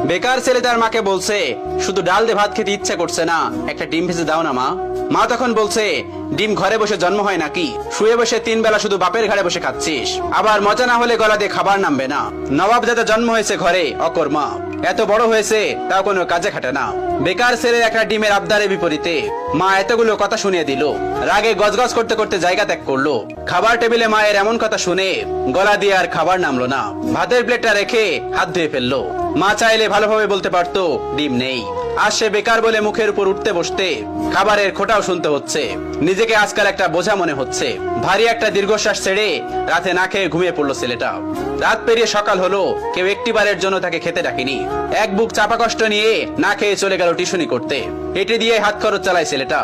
বেকার ছেলে তার মাকে বলছে, শুধু ডাল দিয়ে ভাত খেতে ইচ্ছা করছে না, একটা ডিম ভেজে দাও না মা। মা তখন বলছে, ডিম ঘরে বসে জন্ম হয় নাকি? শুয়ে বসে 3 বেলা শুধু বাপের ঘাড়ে বসে খাচ্ছিস, আবার মজা না হলে গলা দিয়ে খাবার নামবে না। নবাব যাতে জন্ম হয়েছে ঘরে অকর্মা, এত বড় হয়েছে তাও কোনো কাজে খাটে না। বেকার ছেলের একটা ডিমের আবদারের বিপরীতে মা এতগুলো কথা শুনিয়ে দিল। রাগে গজগজ করতে করতে জায়গা ত্যাগ করলো। খাবার টেবিলে মায়ের এমন কথা শুনে গলা দিয়ে আর খাবার নামলো না। ভাতের প্লেটটা রেখে হাত ধুয়ে ফেললো। মা চাইলে ভালোভাবে বলতে পারতো ডিম নেই। আজ সে বেকার বলে মুখের উপর উঠতে বসতে খাবারের খোঁটাও শুনতে হচ্ছে। নিজেকে আজকাল একটা বোঝা মনে হচ্ছে। ভারী একটা দীর্ঘশ্বাস ছেড়ে রাতে না খেয়ে ঘুমিয়ে পড়লো ছেলেটা। রাত পেরিয়ে সকাল হলো, কেউ একটিবারের জন্য তাকে খেতে ডাকেনি। এক বুক চাপা কষ্ট নিয়ে না খেয়ে চলে গেল টিউশনি করতে। এটি দিয়ে হাত খরচ চালায় ছেলেটা।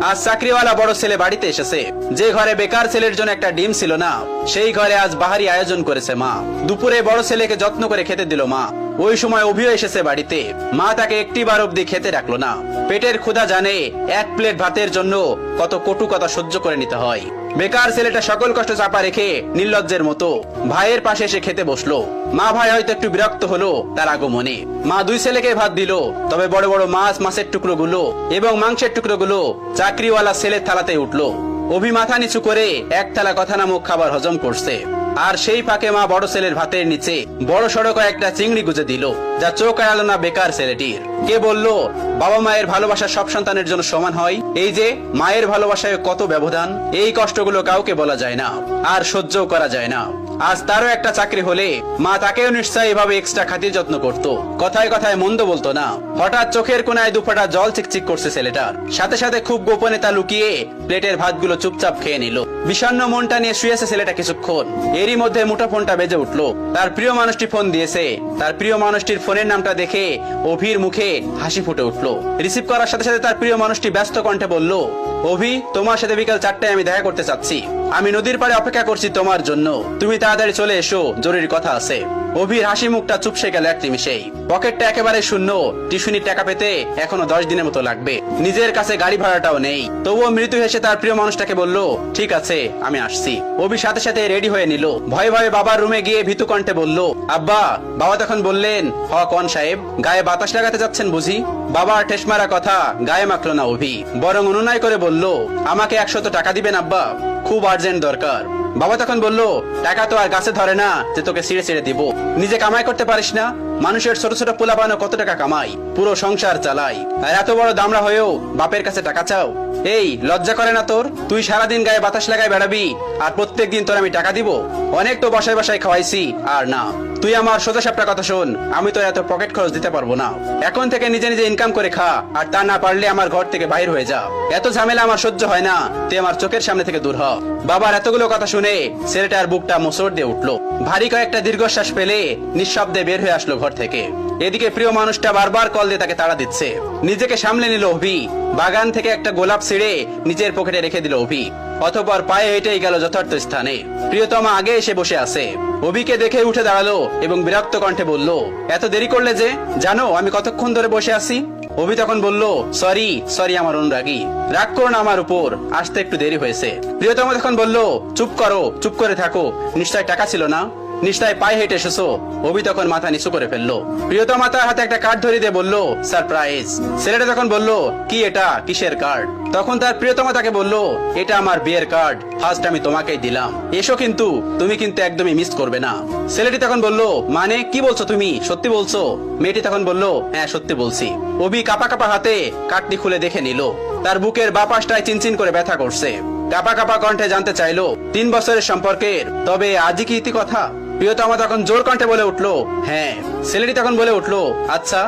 আজ চাকরিওয়ালা বড় ছেলে বাড়িতে এসেছে। যে ঘরে বেকার ছেলের জন্য একটা ডিম ছিল না, সেই ঘরে আজ বাহারি আয়োজন করেছে মা। দুপুরে বড় ছেলেকে যত্ন করে খেতে দিল মা। ওই সময় অভিও এসেছে বাড়িতে। মা তাকে একটিবার অব্দি খেতে রাখলো না। পেটের ক্ষুধা জানে এক প্লেট ভাতের জন্য কত কটু কথা সহ্য করে নিতে হয়। বেকার ছেলেটা সকল কষ্ট চাপা রেখে নির্লজ্জের মতো ভাইয়ের পাশে এসে খেতে বসলো। মা ভাই হয়তো একটু বিরক্ত হলো তার আগমনে। মা 2 ছেলেকে ভাত দিল, তবে বড় বড় মাছের টুকরো গুলো এবং মাংসের টুকরো গুলো চাকরিওয়ালা ছেলের থালাতে উঠলো। অভি মাথা নিচু করে এক থালা কথা নামক খাবার হজম করছে। আর সেই ফাঁকে মা বড় ছেলের ভাতের নিচে বড় সড়ক একটা চিংড়ি গুজে দিল, যা চোখ এড়ালো না বেকার ছেলেটির। কে বলল বাবা মায়ের ভালোবাসা সব সন্তানের জন্য সমান হয়? এই যে মায়ের ভালোবাসায় কত ব্যবধান, এই কষ্টগুলো কাউকে বলা যায় না, আর সহ্যও করা যায় না। আজ তারও একটা চাকরি হলে মা তাকেও নিশ্চয়ই এভাবে এক্সট্রা খাতির যত্ন করতো, কথায় কথায় মন্দ বলতো না। হঠাৎ চোখের কোনায় 2 ফোঁটা জল চিকচিক করছে ছেলেটার। সাথে সাথে খুব গোপনে তা লুকিয়ে প্লেটের ভাতগুলো চুপচাপ খেয়ে নিল। বিষণ্ণ মনটা নিয়ে শুয়েছে ছেলেটা কিছুক্ষণ। এরই মধ্যে মুঠোফোনটা বেজে উঠলো। তার প্রিয় মানুষটি ফোন দিয়েছে। তার প্রিয় মানুষটির ফোনের নামটা দেখে অভির মুখে হাসি ফুটে উঠলো। রিসিভ করার সাথে সাথে তার প্রিয় মানুষটি ব্যস্ত কণ্ঠে বলল, অভি, তোমার সাথে বিকাল 4টায় আমি দেখা করতে চাচ্ছি। আমি নদীর পাড়ে অপেক্ষা করছি তোমার জন্য। তুমি তাড়াতাড়ি চলে এসো, জরুরি কথা আছে। অভির হাসি মুখটা চুপসে গেল এক নিমিষেই। পকেটটা একেবারে শূন্য। টিউশনির টাকা পেতে এখনো 10 দিনের মতো লাগবে। নিজের কাছে গাড়ি ভাড়াটাও নেই। তবুও মৃত্যু হেসে তার প্রিয় মানুষটাকে বলল, ঠিক আছে, আমি আসছি। অভি সাথে সাথে রেডি হয়ে নিল। ভয়ে ভয়ে বাবার রুমে গিয়ে ভীতু কণ্ঠে বলল, আব্বা। বাবা তখন বললেন, হ কোন সাহেব, গায়ে বাতাস লাগাতে যাচ্ছেন বুঝি? বাবার ঠেস মারা কথা গায়ে মাখলো না অভি, বরং অনুনয় করে বলল, আমাকে 100 টাকা দিবেন আব্বা, খুব আর্জেন্ট দরকার। বাবা তখন বলল, টাকা তো আর গাছে ধরে না যে তোকে ছিঁড়ে ছিঁড়ে দিব। নিজে কামাই করতে পারিস না? মানুষের ছোট ছোট পোলাপানো কত টাকা কামাই, পুরো সংসার চালাই, আর এত বড় দামড়া হয়েও বাপের কাছে টাকা চাও? এই লজ্জা করে না তোর? তুই সারাদিন গায়ে বাতাস লাগাই বেড়াবি, আর প্রত্যেকদিন তোর আমি টাকা দিব? অনেক তো বসায় বসায় খাওয়াইছি, আর না। তুই আমার সোজা সাপটা কথা শোন, আমি তো এত পকেট খরচ দিতে পারবো না। এখন থেকে নিজে নিজে ইনকাম করে খা, আর তা না পারলে আমার ঘর থেকে বাইর হয়ে যা। এত ঝামেলা আমার সহ্য হয় না, তুই আমার চোখের সামনে থেকে দূর হ। বাবার এতগুলো কথা শুনে ছেলেটার বুকটা মোচড় দিয়ে উঠলো। ভারী কয়েকটা দীর্ঘশ্বাস ফেলে নিঃশব্দে বের হয়ে আসলো ঘর থেকে। এদিকে প্রিয় মানুষটা বারবার কল দিয়ে তাকে তাড়া দিচ্ছে। নিজেকে সামলে নিল অভি। বাগান থেকে একটা গোলাপ ছিঁড়ে নিজের পকেটে রেখে দিল অভি। অতঃপর পায়ে হেঁটেই গেল যথার্থ স্থানে। প্রিয়তমা আগে এসে বসে আছে। অভিকে দেখে উঠে দাঁড়ালো এবং বিরক্ত কণ্ঠে বলল, এত দেরি করলে যে? জানো আমি কতক্ষণ ধরে বসে আছি? অভি তখন বলল, সরি আমার অনুরাগী, রাগ করো না আমার উপর, আসতে একটু দেরি হয়েছে। প্রিয়তমা তখন বলল, চুপ করো, চুপ করে থাকো, নিশ্চয় টাকা ছিল না? নিশ্চয় পায়ে হেঁটে এসেছো? অভি তখন মাথা নিচু করে ফেললো। প্রিয়তমা তার হাতে একটা কার্ড ধরিয়ে দিয়ে বলল, সারপ্রাইজ। ছেলেটা তখন বলল, কি এটা, কিসের কার্ড? তখন তার প্রিয়তমা তাকে বলল, এটা আমার বিয়ের কার্ড, ফার্স্ট আমি তোমাকেই দিলাম, এসো, কিন্তু তুমি কিন্তু একদমই মিস করবে না। ছেলেটি তখন বলল, মানে কি বলছো তুমি, সত্যি বলছো? মেয়েটি তখন বলল, হ্যাঁ সত্যি বলছি। অভি কাপা কাপা হাতে কার্ডটি খুলে দেখে নিল। তার বুকের বাঁ পাশটায় চিনচিন করে ব্যথা করছে। কাপা কাপা কণ্ঠে জানতে চাইলো, 3 বছরের সম্পর্কের, তবে আজই কি ইতি কথা? প্রিয়তমা তখন জোর কণ্ঠে বলে উঠলো, হ্যাঁ। ছেলেটি তখন বলে উঠলো, আচ্ছা।